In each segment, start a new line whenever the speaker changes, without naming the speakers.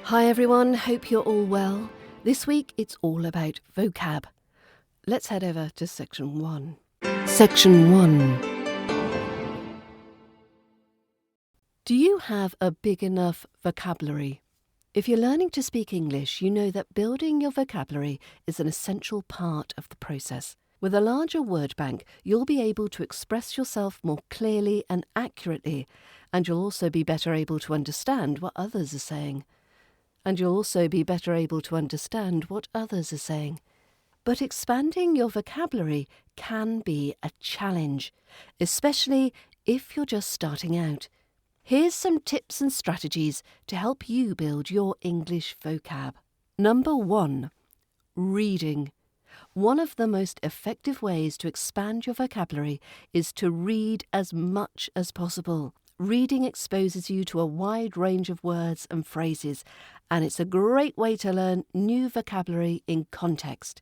Hi everyone, hope you're all well. This week it's all about vocab. Let's head over to section 1. Section 1. Do you have a big enough vocabulary? If you're learning to speak English, you know that building your vocabulary is an essential part of the process. With a larger word bank, you'll be able to express yourself more clearly and accurately, and you'll also be better able to understand what others are saying. But expanding your vocabulary can be a challenge, especially if you're just starting out. Here's some tips and strategies to help you build your English vocab. Number 1. Reading. One of the most effective ways to expand your vocabulary is to read as much as possible. Reading exposes you to a wide range of words and phrases, and it's a great way to learn new vocabulary in context.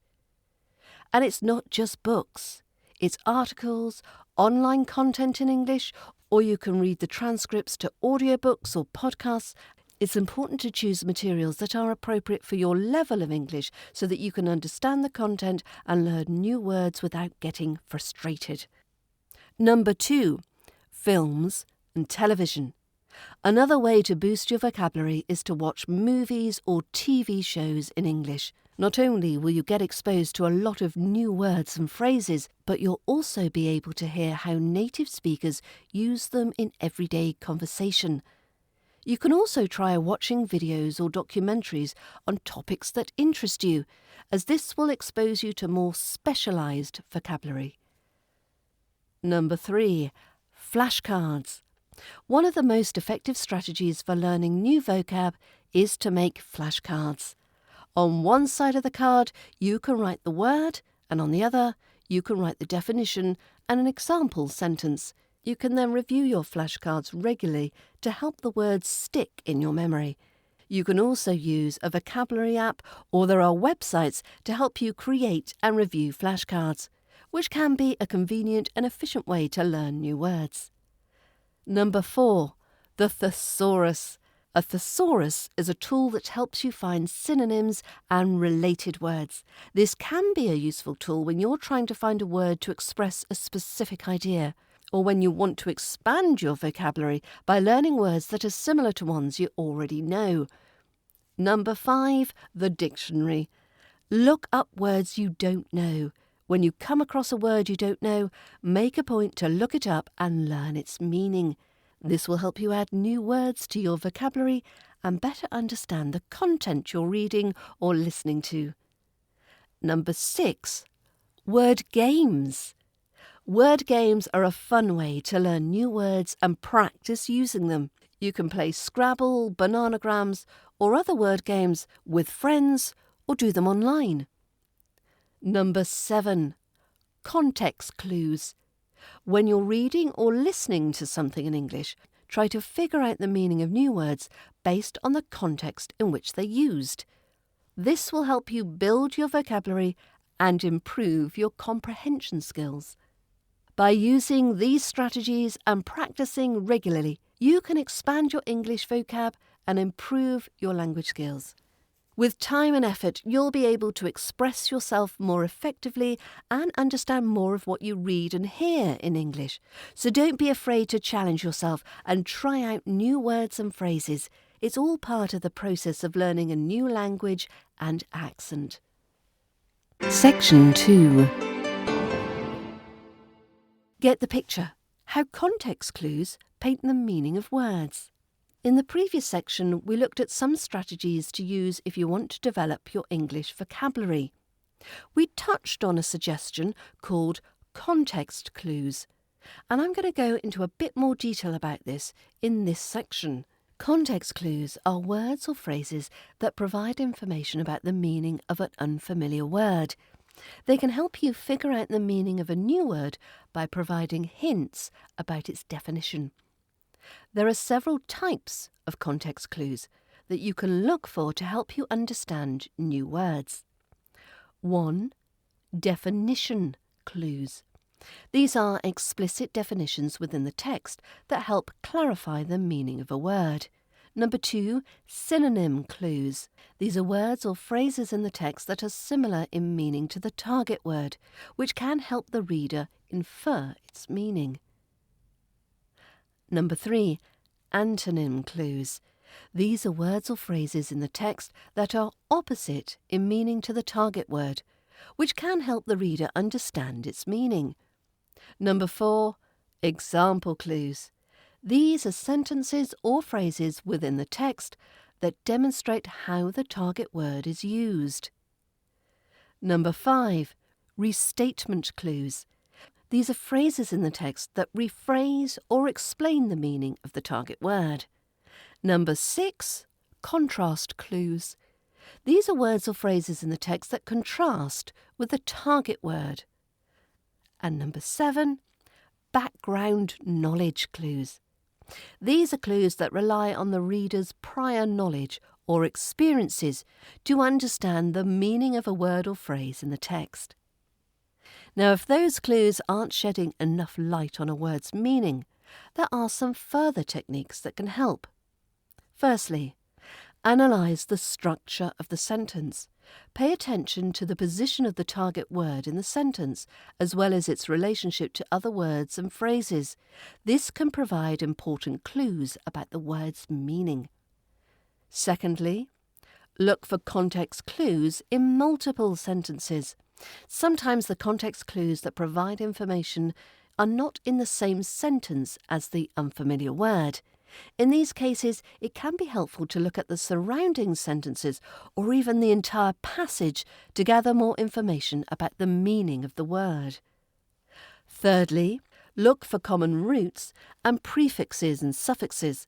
And it's not just books. It's articles, online content in English, or you can read the transcripts to audiobooks or podcasts. It's important to choose materials that are appropriate for your level of English so that you can understand the content and learn new words without getting frustrated. Number 2. Films and television. Another way to boost your vocabulary is to watch movies or TV shows in English. Not only will you get exposed to a lot of new words and phrases, but you'll also be able to hear how native speakers use them in everyday conversation. You can also try watching videos or documentaries on topics that interest you, as this will expose you to more specialised vocabulary. Number 3. Flashcards. One of the most effective strategies for learning new vocab is to make flashcards. On one side of the card, you can write the word, and on the other, you can write the definition and an example sentence. You can then review your flashcards regularly to help the words stick in your memory. You can also use a vocabulary app, or there are websites to help you create and review flashcards, which can be a convenient and efficient way to learn new words. Number 4. The thesaurus. A thesaurus is a tool that helps you find synonyms and related words. This can be a useful tool when you're trying to find a word to express a specific idea, or when you want to expand your vocabulary by learning words that are similar to ones you already know. Number 5. The dictionary. Look up words you don't know. When you come across a word you don't know, make a point to look it up and learn its meaning. This will help you add new words to your vocabulary and better understand the content you're reading or listening to. Number 6. Word games. Word games are a fun way to learn new words and practice using them. You can play Scrabble, Bananagrams, or other word games with friends or do them online. Number 7. Context clues. When you're reading or listening to something in English, try to figure out the meaning of new words based on the context in which they're used. This will help you build your vocabulary and improve your comprehension skills. By using these strategies and practicing regularly, you can expand your English vocab and improve your language skills. With time and effort, you'll be able to express yourself more effectively and understand more of what you read and hear in English. So don't be afraid to challenge yourself and try out new words and phrases. It's all part of the process of learning a new language and accent. Section 2. Get the picture. How context clues paint the meaning of words. In the previous section, we looked at some strategies to use if you want to develop your English vocabulary. We touched on a suggestion called context clues, and I'm going to go into a bit more detail about this in this section. Context clues are words or phrases that provide information about the meaning of an unfamiliar word. They can help you figure out the meaning of a new word by providing hints about its definition. There are several types of context clues that you can look for to help you understand new words. 1. Definition clues. These are explicit definitions within the text that help clarify the meaning of a word. Number 2, synonym clues. These are words or phrases in the text that are similar in meaning to the target word, which can help the reader infer its meaning. Number 3, antonym clues. These are words or phrases in the text that are opposite in meaning to the target word, which can help the reader understand its meaning. Number 4, example clues. These are sentences or phrases within the text that demonstrate how the target word is used. Number 5, restatement clues. These are phrases in the text that rephrase or explain the meaning of the target word. Number 6, contrast clues. These are words or phrases in the text that contrast with the target word. And number 7, background knowledge clues. These are clues that rely on the reader's prior knowledge or experiences to understand the meaning of a word or phrase in the text. Now, if those clues aren't shedding enough light on a word's meaning, there are some further techniques that can help. Firstly, analyse the structure of the sentence. Pay attention to the position of the target word in the sentence, as well as its relationship to other words and phrases. This can provide important clues about the word's meaning. Secondly, look for context clues in multiple sentences. Sometimes the context clues that provide information are not in the same sentence as the unfamiliar word. In these cases, it can be helpful to look at the surrounding sentences or even the entire passage to gather more information about the meaning of the word. Thirdly, look for common roots and prefixes and suffixes.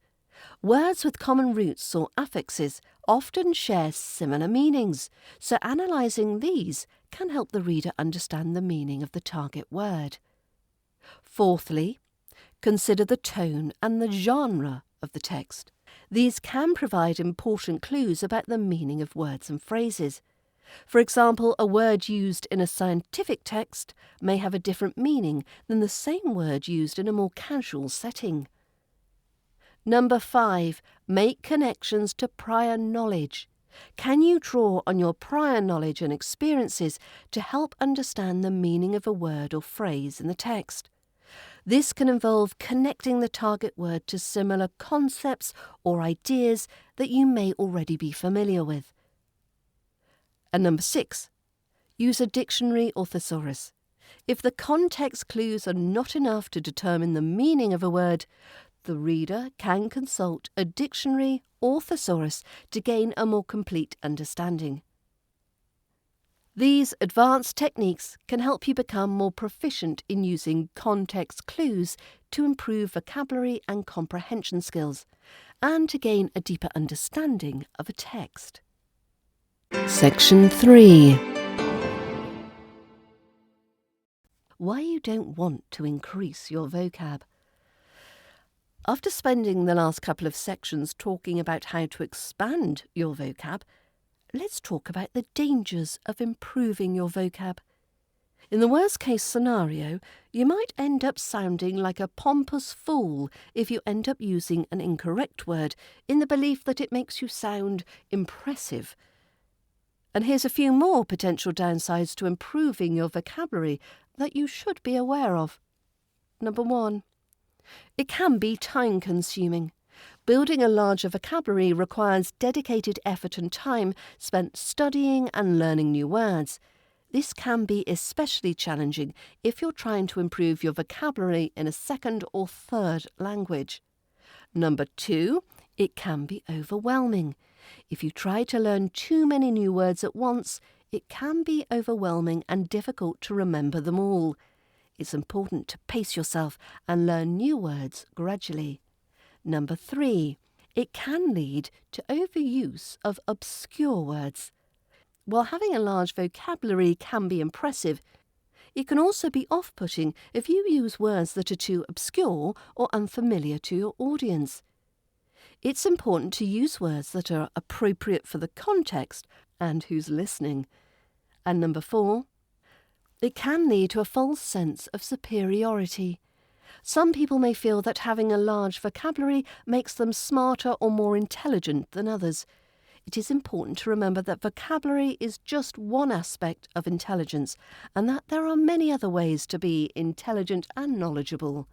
Words with common roots or affixes often share similar meanings, so analysing these can help the reader understand the meaning of the target word. Fourthly, consider the tone and the genre of the text. These can provide important clues about the meaning of words and phrases. For example, a word used in a scientific text may have a different meaning than the same word used in a more casual setting. Number 5, make connections to prior knowledge. Can you draw on your prior knowledge and experiences to help understand the meaning of a word or phrase in the text? This can involve connecting the target word to similar concepts or ideas that you may already be familiar with. And number 6, use a dictionary or thesaurus. If the context clues are not enough to determine the meaning of a word, the reader can consult a dictionary or thesaurus to gain a more complete understanding. These advanced techniques can help you become more proficient in using context clues to improve vocabulary and comprehension skills, and to gain a deeper understanding of a text. Section 3. Why you don't want to increase your vocab. After spending the last couple of sections talking about how to expand your vocab, let's talk about the dangers of improving your vocab. In the worst-case scenario, you might end up sounding like a pompous fool if you end up using an incorrect word in the belief that it makes you sound impressive. And here's a few more potential downsides to improving your vocabulary that you should be aware of. Number 1. It can be time-consuming. Building a larger vocabulary requires dedicated effort and time spent studying and learning new words. This can be especially challenging if you're trying to improve your vocabulary in a second or third language. Number 2, it can be overwhelming. If you try to learn too many new words at once, it can be overwhelming and difficult to remember them all. It's important to pace yourself and learn new words gradually. Number 3, it can lead to overuse of obscure words. While having a large vocabulary can be impressive, it can also be off-putting if you use words that are too obscure or unfamiliar to your audience. It's important to use words that are appropriate for the context and who's listening. And number 4, it can lead to a false sense of superiority. Some people may feel that having a large vocabulary makes them smarter or more intelligent than others. It is important to remember that vocabulary is just one aspect of intelligence, and that there are many other ways to be intelligent and knowledgeable.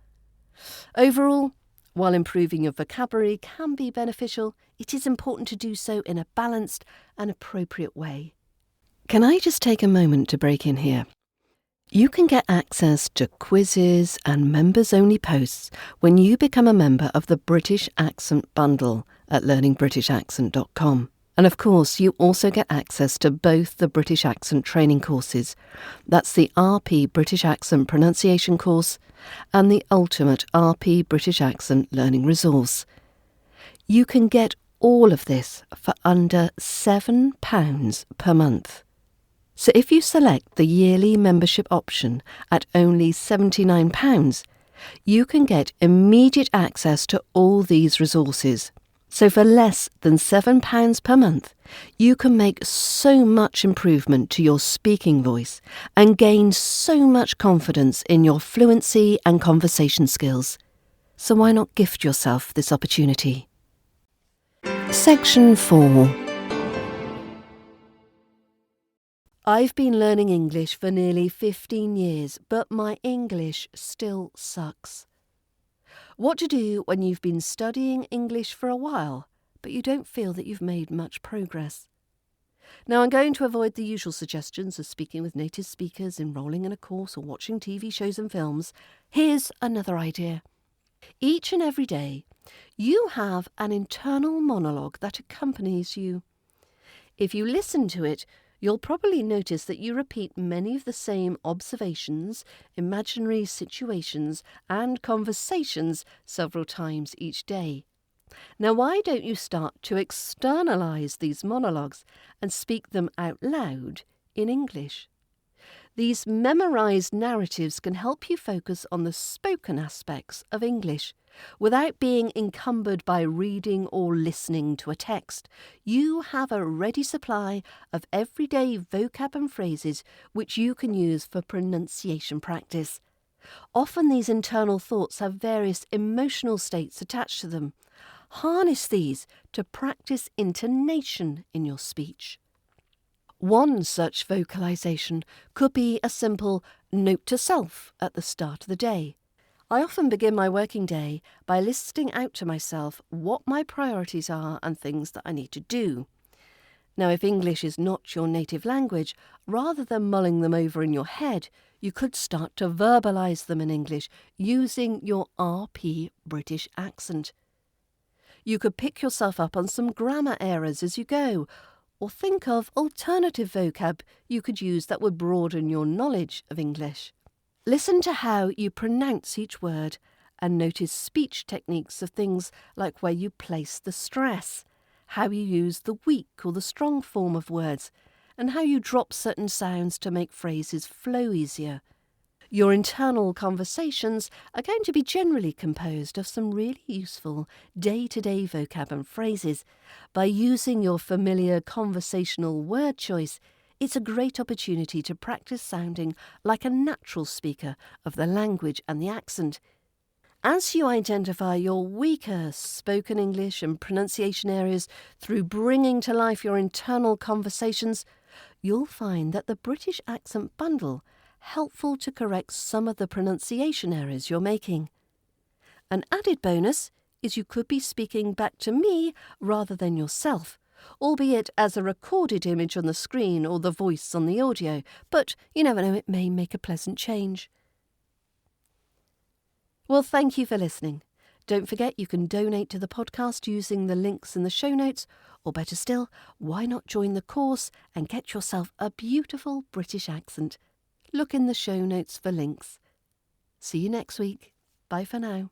Overall, while improving your vocabulary can be beneficial, it is important to do so in a balanced and appropriate way. Can I just take a moment to break in here? You can get access to quizzes and members-only posts when you become a member of the British Accent Bundle at learningbritishaccent.com. And of course, you also get access to both the British Accent training courses. That's the RP British Accent Pronunciation course and the Ultimate RP British Accent Learning Resource. You can get all of this for under £7 per month. So if you select the yearly membership option at only £79, you can get immediate access to all these resources. So for less than £7 per month, you can make so much improvement to your speaking voice and gain so much confidence in your fluency and conversation skills. So why not gift yourself this opportunity? Section 4. I've been learning English for nearly 15 years, but my English still sucks. What to do when you've been studying English for a while, but you don't feel that you've made much progress. Now, I'm going to avoid the usual suggestions of speaking with native speakers, enrolling in a course, or watching TV shows and films. Here's another idea. Each and every day, you have an internal monologue that accompanies you. If you listen to it, you'll probably notice that you repeat many of the same observations, imaginary situations, and conversations several times each day. Now, why don't you start to externalize these monologues and speak them out loud in English? These memorized narratives can help you focus on the spoken aspects of English. Without being encumbered by reading or listening to a text, you have a ready supply of everyday vocab and phrases which you can use for pronunciation practice. Often these internal thoughts have various emotional states attached to them. Harness these to practice intonation in your speech. One such vocalization could be a simple note to self at the start of the day. I often begin my working day by listing out to myself what my priorities are and things that I need to do. Now, if English is not your native language, rather than mulling them over in your head, you could start to verbalise them in English using your RP British accent. You could pick yourself up on some grammar errors as you go, or think of alternative vocab you could use that would broaden your knowledge of English. Listen to how you pronounce each word and notice speech techniques of things like where you place the stress, how you use the weak or the strong form of words, and how you drop certain sounds to make phrases flow easier. Your internal conversations are going to be generally composed of some really useful day-to-day vocab and phrases. By using your familiar conversational word choice, it's a great opportunity to practice sounding like a natural speaker of the language and the accent. As you identify your weaker spoken English and pronunciation areas through bringing to life your internal conversations, you'll find that the British Accent Bundle helpful to correct some of the pronunciation errors you're making. An added bonus is you could be speaking back to me rather than yourself, albeit as a recorded image on the screen or the voice on the audio, but you never know, it may make a pleasant change. Well, thank you for listening. Don't forget you can donate to the podcast using the links in the show notes, or better still, why not join the course and get yourself a beautiful British accent? Look in the show notes for links. See you next week. Bye for now.